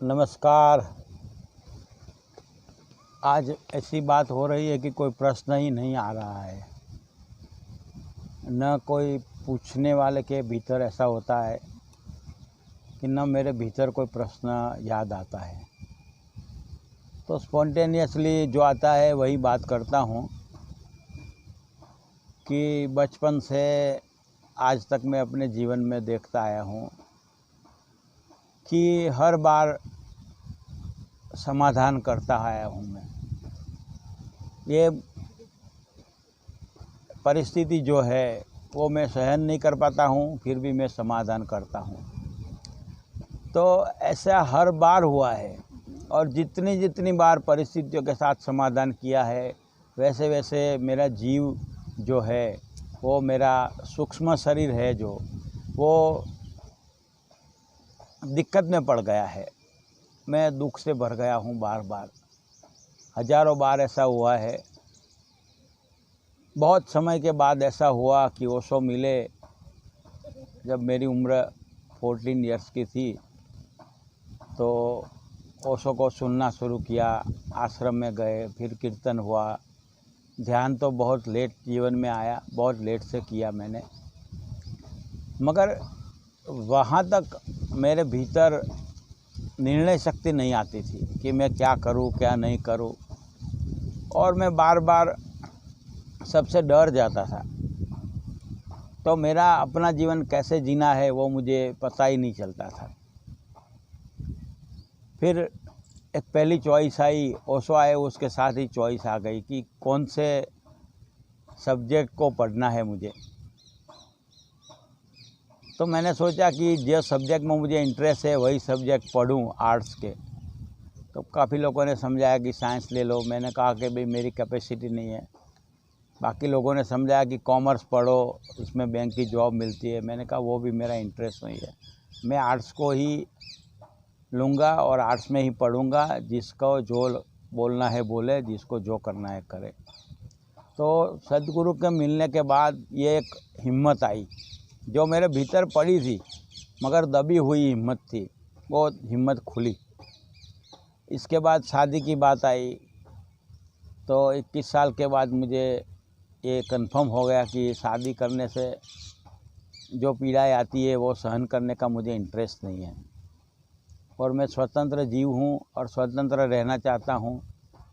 नमस्कार। आज ऐसी बात हो रही है कि कोई प्रश्न ही नहीं आ रहा है, न कोई पूछने वाले के भीतर ऐसा होता है कि न मेरे भीतर कोई प्रश्न याद आता है। तो स्पॉन्टेनियसली जो आता है वही बात करता हूँ कि बचपन से आज तक मैं अपने जीवन में देखता आया हूँ कि हर बार समाधान करता आया हूँ मैं। ये परिस्थिति जो है वो मैं सहन नहीं कर पाता हूँ, फिर भी मैं समाधान करता हूँ। तो ऐसा हर बार हुआ है और जितनी बार परिस्थितियों के साथ समाधान किया है वैसे वैसे मेरा जीव जो है वो मेरा सूक्ष्म शरीर है जो वो दिक्कत में पड़ गया है। मैं दुख से भर गया हूँ। बार बार हजारों बार ऐसा हुआ है। बहुत समय के बाद ऐसा हुआ कि ओशो मिले जब मेरी उम्र 14 इयर्स की थी। तो ओशो को सुनना शुरू किया, आश्रम में गए, फिर कीर्तन हुआ। ध्यान तो बहुत लेट जीवन में आया, बहुत लेट से किया मैंने, मगर वहाँ तक मेरे भीतर निर्णय शक्ति नहीं आती थी कि मैं क्या करूँ क्या नहीं करूँ। और मैं बार बार सबसे डर जाता था। तो मेरा अपना जीवन कैसे जीना है वो मुझे पता ही नहीं चलता था। फिर एक पहली चॉइस आई, ओशो आए, उसके साथ ही चॉइस आ गई कि कौन से सब्जेक्ट को पढ़ना है मुझे। तो मैंने सोचा कि जो सब्जेक्ट में मुझे इंटरेस्ट है वही सब्जेक्ट पढ़ूं, आर्ट्स के। तो काफ़ी लोगों ने समझाया कि साइंस ले लो। मैंने कहा कि भाई मेरी कैपेसिटी नहीं है। बाकी लोगों ने समझाया कि कॉमर्स पढ़ो, इसमें बैंक की जॉब मिलती है। मैंने कहा वो भी मेरा इंटरेस्ट नहीं है, मैं आर्ट्स को ही लूँगा और आर्ट्स में ही पढ़ूँगा। जिसको जो बोलना है बोले, जिसको जो करना है करे। तो सदगुरु के मिलने के बाद ये एक हिम्मत आई जो मेरे भीतर पड़ी थी मगर दबी हुई हिम्मत थी, वो हिम्मत खुली। इसके बाद शादी की बात आई तो 21 साल के बाद मुझे ये कंफर्म हो गया कि शादी करने से जो पीड़ाएं आती है वो सहन करने का मुझे इंटरेस्ट नहीं है। और मैं स्वतंत्र जीव हूँ और स्वतंत्र रहना चाहता हूँ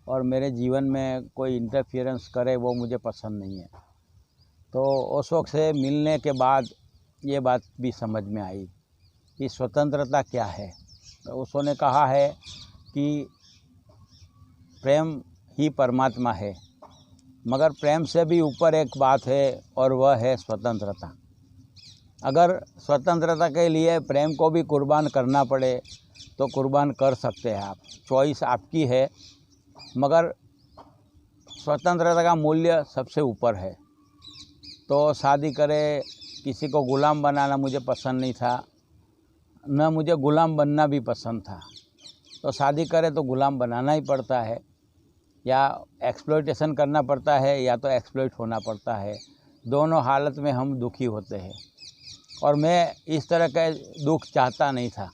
और मेरे जीवन में कोई इंटरफियरेंस करे वो मुझे पसंद नहीं है। तो ओशो से मिलने के बाद ये बात भी समझ में आई कि स्वतंत्रता क्या है। तो ओशो ने कहा है कि प्रेम ही परमात्मा है, मगर प्रेम से भी ऊपर एक बात है और वह है स्वतंत्रता। अगर स्वतंत्रता के लिए प्रेम को भी कुर्बान करना पड़े तो कुर्बान कर सकते हैं आप, चॉइस आपकी है, मगर स्वतंत्रता का मूल्य सबसे ऊपर है। तो शादी करे, किसी को गुलाम बनाना मुझे पसंद नहीं था, न मुझे गुलाम बनना भी पसंद था। तो शादी करे तो गुलाम बनाना ही पड़ता है, या एक्सप्लॉइटेशन करना पड़ता है या तो एक्सप्लॉइट होना पड़ता है। दोनों हालत में हम दुखी होते हैं और मैं इस तरह का दुख चाहता नहीं था।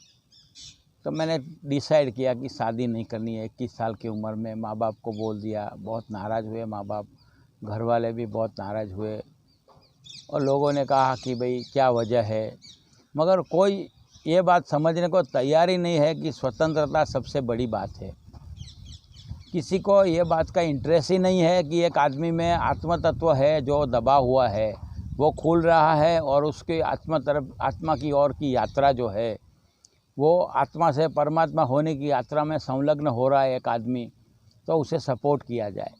तो मैंने डिसाइड किया कि शादी नहीं करनी है। 21 साल की उम्र में माँ बाप को बोल दिया। बहुत नाराज़ हुए माँ बाप, घर वाले भी बहुत नाराज़ हुए और लोगों ने कहा कि भाई क्या वजह है, मगर कोई ये बात समझने को तैयार ही नहीं है कि स्वतंत्रता सबसे बड़ी बात है। किसी को ये बात का इंटरेस्ट ही नहीं है कि एक आदमी में आत्म तत्व है जो दबा हुआ है, वो खुल रहा है और उसकी आत्मा की ओर की यात्रा जो है वो आत्मा से परमात्मा होने की यात्रा में संलग्न हो रहा है एक आदमी, तो उसे सपोर्ट किया जाए।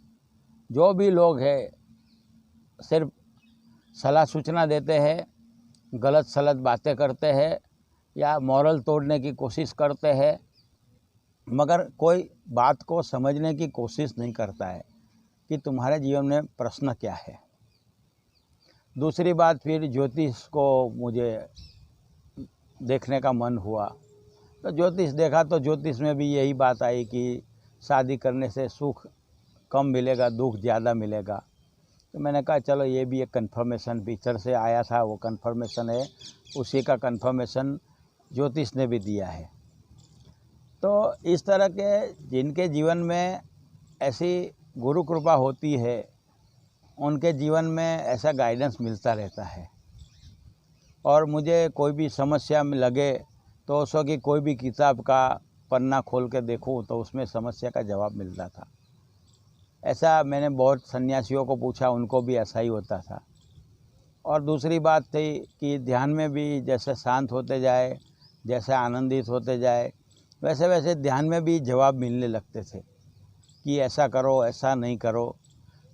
जो भी लोग हैं सिर्फ सलाह सूचना देते हैं, गलत सलत बातें करते हैं या मॉरल तोड़ने की कोशिश करते हैं, मगर कोई बात को समझने की कोशिश नहीं करता है कि तुम्हारे जीवन में प्रश्न क्या है। दूसरी बात, फिर ज्योतिष को मुझे देखने का मन हुआ। तो ज्योतिष देखा तो ज्योतिष में भी यही बात आई कि शादी करने से सुख कम मिलेगा, दुख ज़्यादा मिलेगा। तो मैंने कहा चलो ये भी एक कन्फर्मेशन भीतर से आया था, वो कन्फर्मेशन है, उसी का कन्फर्मेशन ज्योतिष ने भी दिया है। तो इस तरह के जिनके जीवन में ऐसी गुरु कृपा होती है, उनके जीवन में ऐसा गाइडेंस मिलता रहता है। और मुझे कोई भी समस्या में लगे तो उसको कि कोई भी किताब का पन्ना खोल के देखूं तो उसमें समस्या का जवाब मिलता था। ऐसा मैंने बहुत सन्यासियों को पूछा, उनको भी ऐसा ही होता था। और दूसरी बात थी कि ध्यान में भी जैसे शांत होते जाए, जैसे आनंदित होते जाए, वैसे वैसे ध्यान में भी जवाब मिलने लगते थे कि ऐसा करो, ऐसा नहीं करो।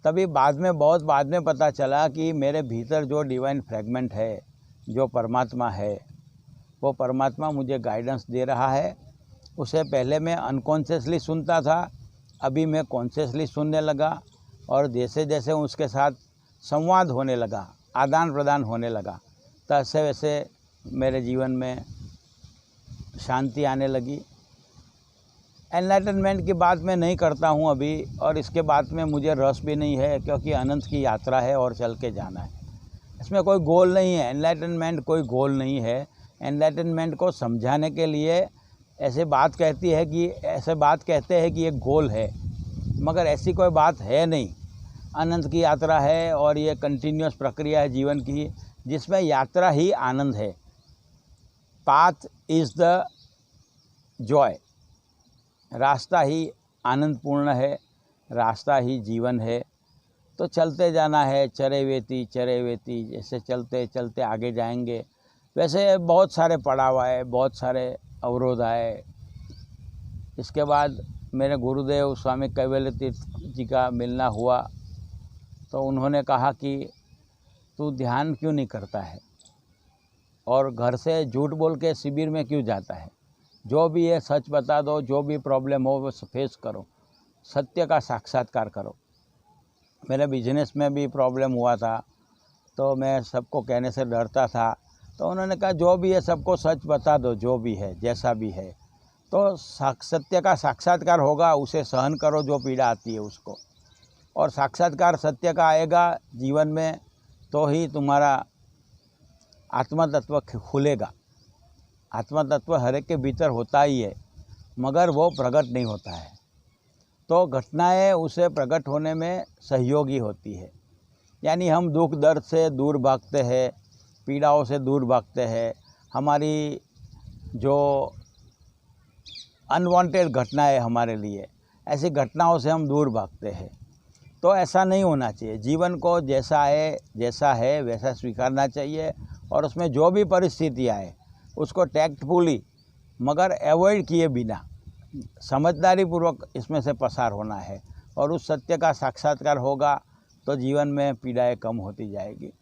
तभी बहुत बाद में पता चला कि मेरे भीतर जो डिवाइन फ्रैगमेंट है, जो परमात्मा है, वो परमात्मा मुझे गाइडेंस दे रहा है। उसे पहले मैं अनकॉन्शियसली सुनता था, अभी मैं कॉन्शियसली सुनने लगा। और जैसे जैसे उसके साथ संवाद होने लगा, आदान प्रदान होने लगा, तैसे वैसे मेरे जीवन में शांति आने लगी। एनलाइटनमेंट की बात मैं नहीं करता हूँ अभी, और इसके बाद में मुझे रस भी नहीं है, क्योंकि अनंत की यात्रा है और चल के जाना है। इसमें कोई गोल नहीं है, एनलाइटनमेंट कोई गोल नहीं है। एनलाइटनमेंट को समझाने के लिए ऐसे बात कहते हैं कि एक गोल है, मगर ऐसी कोई बात है नहीं। अनंत की यात्रा है और ये कंटिन्यूअस प्रक्रिया है जीवन की, जिसमें यात्रा ही आनंद है। पाथ इज़ द जॉय, रास्ता ही आनंदपूर्ण है, रास्ता ही जीवन है। तो चलते जाना है, चरे वेती जैसे चलते चलते आगे जाएंगे। वैसे बहुत सारे पड़ाव आए, बहुत सारे अवरोध आए। इसके बाद मेरे गुरुदेव स्वामी कैवल्य तीर्थ जी का मिलना हुआ, तो उन्होंने कहा कि तू ध्यान क्यों नहीं करता है और घर से झूठ बोल के शिविर में क्यों जाता है। जो भी है सच बता दो, जो भी प्रॉब्लम हो वो फेस करो, सत्य का साक्षात्कार करो। मेरे बिजनेस में भी प्रॉब्लम हुआ था, तो मैं सबको कहने से डरता था। तो उन्होंने कहा जो भी है सबको सच बता दो, जो भी है जैसा भी है, तो सत्य का साक्षात्कार होगा, उसे सहन करो जो पीड़ा आती है उसको। और साक्षात्कार सत्य का आएगा जीवन में तो ही तुम्हारा आत्मा तत्व खुलेगा। आत्मा तत्व हर एक के भीतर होता ही है, मगर वो प्रकट नहीं होता है। तो घटनाएं उसे प्रकट होने में सहयोगी होती है। यानी हम दुख दर्द से दूर भागते हैं, पीड़ाओं से दूर भागते हैं। हमारी जो अनवांटेड घटनाएं हमारे लिए, ऐसी घटनाओं से हम दूर भागते हैं। तो ऐसा नहीं होना चाहिए। जीवन को जैसा है वैसा स्वीकारना चाहिए, और उसमें जो भी परिस्थिति आए उसको टैक्टफुली मगर अवॉइड किए बिना समझदारी पूर्वक इसमें से पसार होना है। और उस सत्य का साक्षात्कार होगा तो जीवन में पीड़ाएं कम होती जाएगी।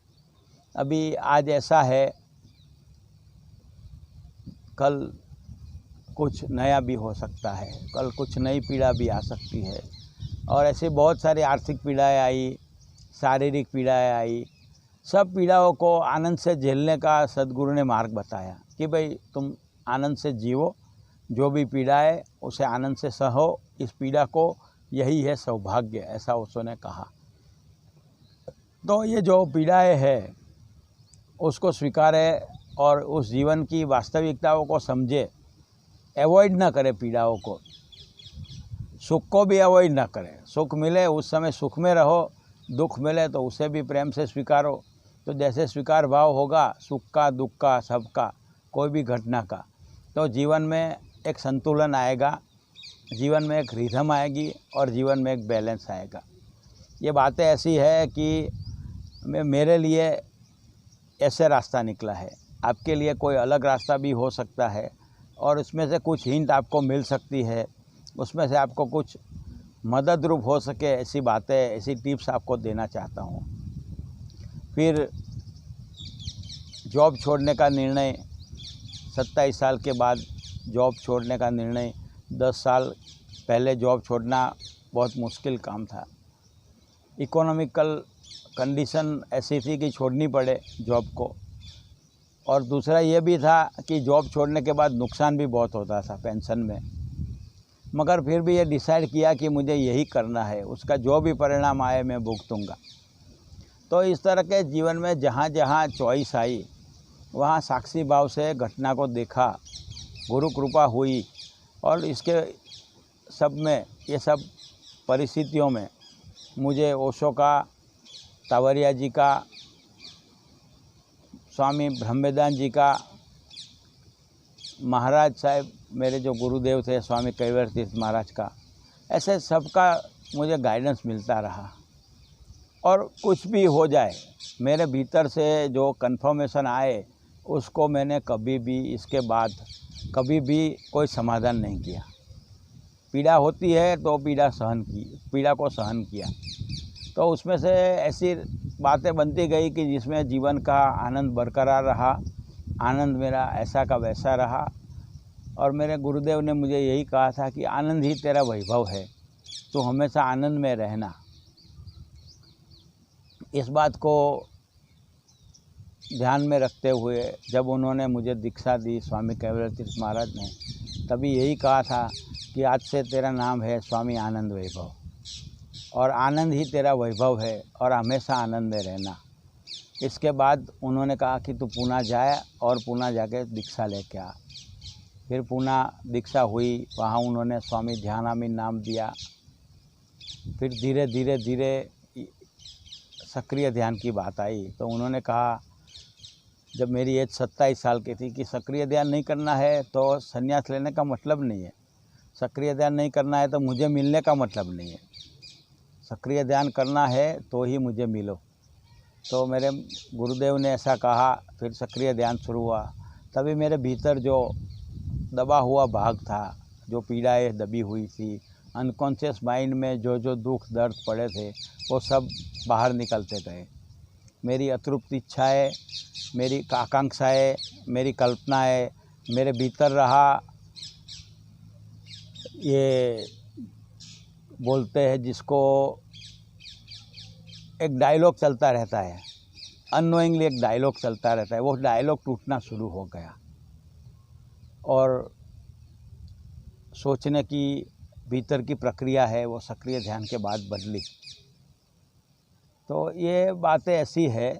अभी आज ऐसा है, कल कुछ नया भी हो सकता है, कल कुछ नई पीड़ा भी आ सकती है। और ऐसी बहुत सारी आर्थिक पीड़ाएं आई, शारीरिक पीड़ाएं आई। सब पीड़ाओं को आनंद से झेलने का सद्गुरु ने मार्ग बताया कि भाई तुम आनंद से जीवो, जो भी पीड़ा है उसे आनंद से सहो, इस पीड़ा को, यही है सौभाग्य, ऐसा उसने कहा। तो ये जो पीड़ाएं है उसको स्वीकारे और उस जीवन की वास्तविकताओं को समझे, अवॉइड ना करे पीड़ाओं को। सुख को भी अवॉइड ना करें। सुख मिले उस समय सुख में रहो, दुख मिले तो उसे भी प्रेम से स्वीकारो। तो जैसे स्वीकार भाव होगा सुख का, दुख का, सबका, कोई भी घटना का, तो जीवन में एक संतुलन आएगा, जीवन में एक रिधम आएगी और जीवन में एक बैलेंस आएगा। ये बातें ऐसी है कि मेरे लिए ऐसे रास्ता निकला है, आपके लिए कोई अलग रास्ता भी हो सकता है, और उसमें से कुछ हिंट आपको मिल सकती है, उसमें से आपको कुछ मदद रूप हो सके, ऐसी बातें, ऐसी टिप्स आपको देना चाहता हूँ। फिर जॉब छोड़ने का निर्णय, 27 साल के बाद जॉब छोड़ने का निर्णय, 10 साल पहले जॉब छोड़ना बहुत मुश्किल काम था। इकोनॉमिकल कंडीशन ऐसी थी कि छोड़नी पड़े जॉब को, और दूसरा ये भी था कि जॉब छोड़ने के बाद नुकसान भी बहुत होता था पेंशन में। मगर फिर भी ये डिसाइड किया कि मुझे यही करना है, उसका जो भी परिणाम आए मैं भुगतूंगा। तो इस तरह के जीवन में जहाँ जहाँ चॉइस आई वहाँ साक्षी भाव से घटना को देखा, गुरु कृपा हुई और इसके सब में, ये सब परिस्थितियों में मुझे ओशो का, तावरिया जी का, स्वामी ब्रह्मवेदांत जी का, महाराज साहब मेरे जो गुरुदेव थे स्वामी कैवल्य तीर्थ महाराज का, ऐसे सबका मुझे गाइडेंस मिलता रहा। और कुछ भी हो जाए, मेरे भीतर से जो कन्फर्मेशन आए उसको मैंने कभी भी इसके बाद कभी भी कोई समाधान नहीं किया। पीड़ा होती है तो पीड़ा को सहन किया। तो उसमें से ऐसी बातें बनती गई कि जिसमें जीवन का आनंद बरकरार रहा, आनंद मेरा ऐसा का वैसा रहा। और मेरे गुरुदेव ने मुझे यही कहा था कि आनंद ही तेरा वैभव है, तो हमेशा आनंद में रहना। इस बात को ध्यान में रखते हुए जब उन्होंने मुझे दीक्षा दी स्वामी कैवल्य तीर्थ महाराज ने, तभी यही कहा था कि आज से तेरा नाम है स्वामी आनंद वैभव, और आनंद ही तेरा वैभव है और हमेशा आनंद में रहना। इसके बाद उन्होंने कहा कि तू पूना जाए और पूना जाके दीक्षा लेके आ। फिर पूना दीक्षा हुई, वहाँ उन्होंने स्वामी ध्यानामिन नाम दिया। फिर धीरे धीरे धीरे सक्रिय ध्यान की बात आई, तो उन्होंने कहा, जब मेरी एज 27 साल की थी, कि सक्रिय ध्यान नहीं करना है तो संन्यास लेने का मतलब नहीं है, सक्रिय ध्यान नहीं करना है तो मुझे मिलने का मतलब नहीं है, सक्रिय ध्यान करना है तो ही मुझे मिलो। तो मेरे गुरुदेव ने ऐसा कहा। फिर सक्रिय ध्यान शुरू हुआ। तभी मेरे भीतर जो दबा हुआ भाग था, जो पीड़ाएं दबी हुई थी, अनकॉन्शियस माइंड में जो दुख दर्द पड़े थे, वो सब बाहर निकलते गए। मेरी अतृप्त इच्छाएं, मेरी आकांक्षाएं, मेरी कल्पनाएं, मेरे भीतर रहा ये बोलते हैं जिसको एक डायलॉग चलता रहता है, अननोइंगली एक डायलॉग चलता रहता है, वो डायलॉग टूटना शुरू हो गया और सोचने की भीतर की प्रक्रिया है वो सक्रिय ध्यान के बाद बदली। तो ये बातें ऐसी है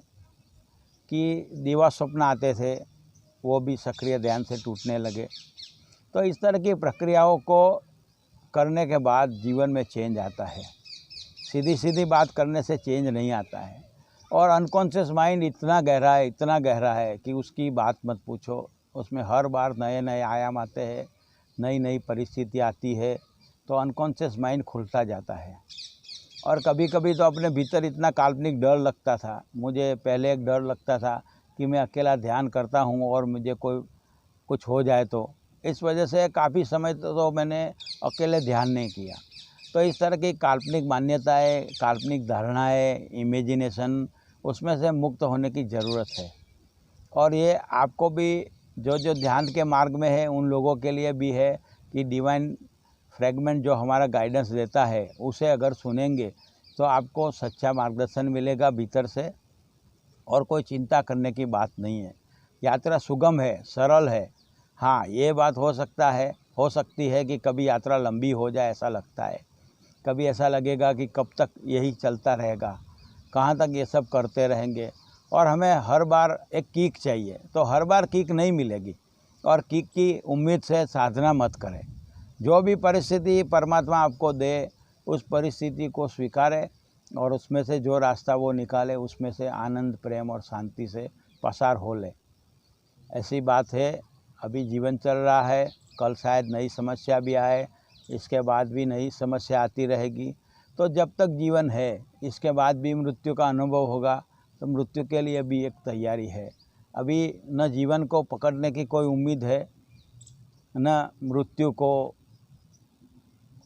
कि दिवा स्वप्न आते थे, वो भी सक्रिय ध्यान से टूटने लगे। तो इस तरह की प्रक्रियाओं को करने के बाद जीवन में चेंज आता है। सीधी सीधी बात करने से चेंज नहीं आता है। और अनकॉन्शियस माइंड इतना गहरा है कि उसकी बात मत पूछो। उसमें हर बार नए नए आयाम आते हैं, नई नई परिस्थिति आती है, तो अनकॉन्शियस माइंड खुलता जाता है। और कभी कभी तो अपने भीतर इतना काल्पनिक डर लगता था। मुझे पहले एक डर लगता था कि मैं अकेला ध्यान करता हूँ और मुझे कुछ हो जाए तो। इस वजह से काफ़ी समय तो मैंने अकेले ध्यान नहीं किया। तो इस तरह की काल्पनिक मान्यताएं, काल्पनिक धारणाएं, इमेजिनेशन, उसमें से मुक्त होने की ज़रूरत है। और ये आपको भी जो ध्यान के मार्ग में है उन लोगों के लिए भी है कि डिवाइन फ्रैगमेंट जो हमारा गाइडेंस देता है उसे अगर सुनेंगे तो आपको सच्चा मार्गदर्शन मिलेगा भीतर से, और कोई चिंता करने की बात नहीं है। यात्रा सुगम है, सरल है। हाँ, ये बात हो सकती है कि कभी यात्रा लंबी हो जाए, ऐसा लगता है। कभी ऐसा लगेगा कि कब तक यही चलता रहेगा, कहाँ तक ये सब करते रहेंगे। और हमें हर बार एक किक चाहिए, तो हर बार किक नहीं मिलेगी। और किक की उम्मीद से साधना मत करें। जो भी परिस्थिति परमात्मा आपको दे, उस परिस्थिति को स्वीकारें और उसमें से जो रास्ता वो निकाले, उसमें से आनंद, प्रेम और शांति से पसार हो ले। ऐसी बात है। अभी जीवन चल रहा है, कल शायद नई समस्या भी आए, इसके बाद भी नई समस्या आती रहेगी। तो जब तक जीवन है, इसके बाद भी मृत्यु का अनुभव होगा, तो मृत्यु के लिए भी एक तैयारी है। अभी न जीवन को पकड़ने की कोई उम्मीद है, न मृत्यु को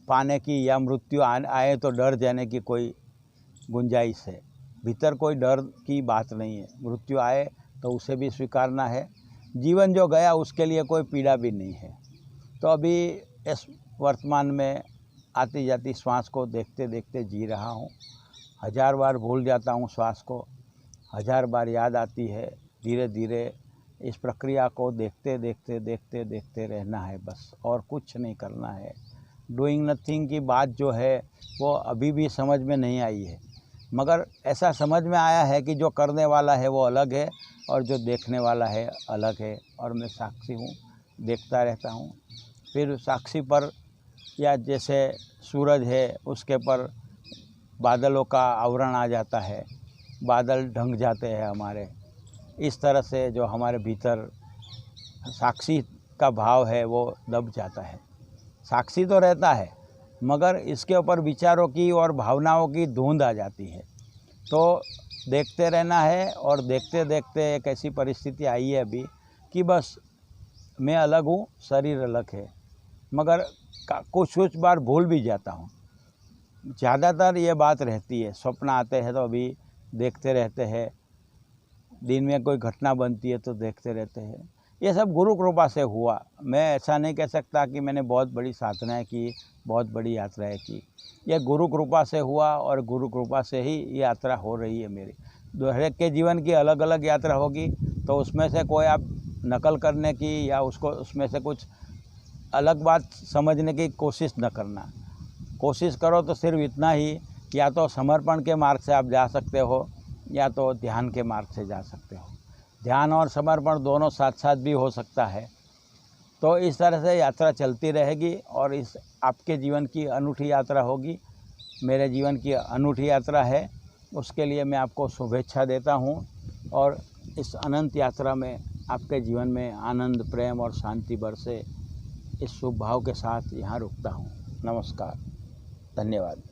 पाने की, या मृत्यु आए तो डर जाने की कोई गुंजाइश है। भीतर कोई डर की बात नहीं है। मृत्यु आए तो उसे भी स्वीकारना है। जीवन जो गया उसके लिए कोई पीड़ा भी नहीं है। तो अभी इस वर्तमान में आती जाती श्वास को देखते देखते जी रहा हूँ। 1000 बार भूल जाता हूँ श्वास को, 1000 बार याद आती है। धीरे धीरे इस प्रक्रिया को देखते देखते रहना है बस, और कुछ नहीं करना है। डूइंग नथिंग की बात जो है वो अभी भी समझ में नहीं आई है, मगर ऐसा समझ में आया है कि जो करने वाला है वो अलग है और जो देखने वाला है अलग है। और मैं साक्षी हूँ, देखता रहता हूँ। फिर साक्षी पर या जैसे सूरज है उसके पर बादलों का आवरण आ जाता है, बादल ढंक जाते हैं हमारे। इस तरह से जो हमारे भीतर साक्षी का भाव है वो दब जाता है। साक्षी तो रहता है मगर इसके ऊपर विचारों की और भावनाओं की धुंध आ जाती है। तो देखते रहना है और देखते देखते एक ऐसी परिस्थिति आई है अभी कि बस मैं अलग हूँ, शरीर अलग है, मगर कुछ बार भूल भी जाता हूँ। ज़्यादातर ये बात रहती है। स्वप्न आते हैं तो अभी देखते रहते हैं, दिन में कोई घटना बनती है तो देखते रहते हैं। ये सब गुरु कृपा से हुआ। मैं ऐसा नहीं कह सकता कि मैंने बहुत बड़ी साधनाएं की, बहुत बड़ी यात्राएं की। ये गुरु कृपा से हुआ और गुरु कृपा से ही ये यात्रा हो रही है मेरी। हर एक के जीवन की अलग अलग यात्रा होगी, तो उसमें से कोई आप नकल करने की या उसको उसमें से कुछ अलग बात समझने की कोशिश न करना। कोशिश करो तो सिर्फ इतना ही, या तो समर्पण के मार्ग से आप जा सकते हो या तो ध्यान के मार्ग से जा सकते हो। ध्यान और समर्पण दोनों साथ साथ भी हो सकता है। तो इस तरह से यात्रा चलती रहेगी और इस आपके जीवन की अनूठी यात्रा होगी, मेरे जीवन की अनूठी यात्रा है। उसके लिए मैं आपको शुभेच्छा देता हूँ और इस अनंत यात्रा में आपके जीवन में आनंद, प्रेम और शांति बरसे, इस शुभ भाव के साथ यहाँ रुकता हूँ। नमस्कार, धन्यवाद।